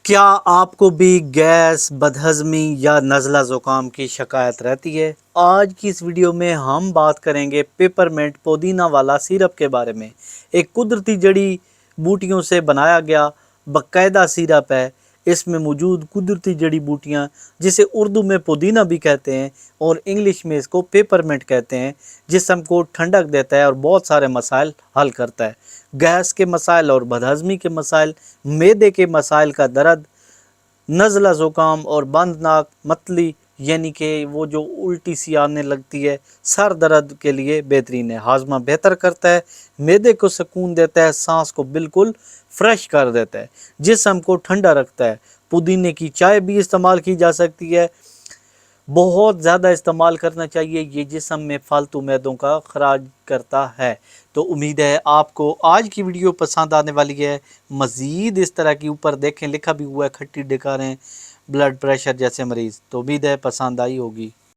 کیا آپ کو بھی گیس، بدہضمی یا نزلہ زکام کی شکایت رہتی ہے؟ آج کی اس ویڈیو میں ہم بات کریں گے پیپرمنٹ پودینہ والا سیرپ کے بارے میں۔ ایک قدرتی جڑی بوٹیوں سے بنایا گیا باقاعدہ سیرپ ہے۔ اس میں موجود قدرتی جڑی بوٹیاں، جسے اردو میں پودینہ بھی کہتے ہیں اور انگلش میں اس کو پیپرمنٹ کہتے ہیں، جسم کو ٹھنڈک دیتا ہے اور بہت سارے مسائل حل کرتا ہے۔ گیس کے مسائل اور بدہضمی کے مسائل، معدے کے مسائل کا درد، نزلہ زکام اور بند ناک متلی یعنی کہ وہ جو الٹی سی آنے لگتی ہے، سر درد کے لیے بہترین ہے۔ ہاضمہ بہتر کرتا ہے، معدے کو سکون دیتا ہے، سانس کو بالکل فریش کر دیتا ہے، جسم کو ٹھنڈا رکھتا ہے۔ پودینے کی چائے بھی استعمال کی جا سکتی ہے، بہت زیادہ استعمال کرنا چاہیے، یہ جسم میں فالتو معدوں کا خراج کرتا ہے۔ تو امید ہے آپ کو آج کی ویڈیو پسند آنے والی ہے۔ مزید اس طرح کی اوپر دیکھیں لکھا بھی ہوا ہے کھٹی ڈکاریں، بلڈ پریشر جیسے مریض، تو امید ہے پسند آئی ہوگی۔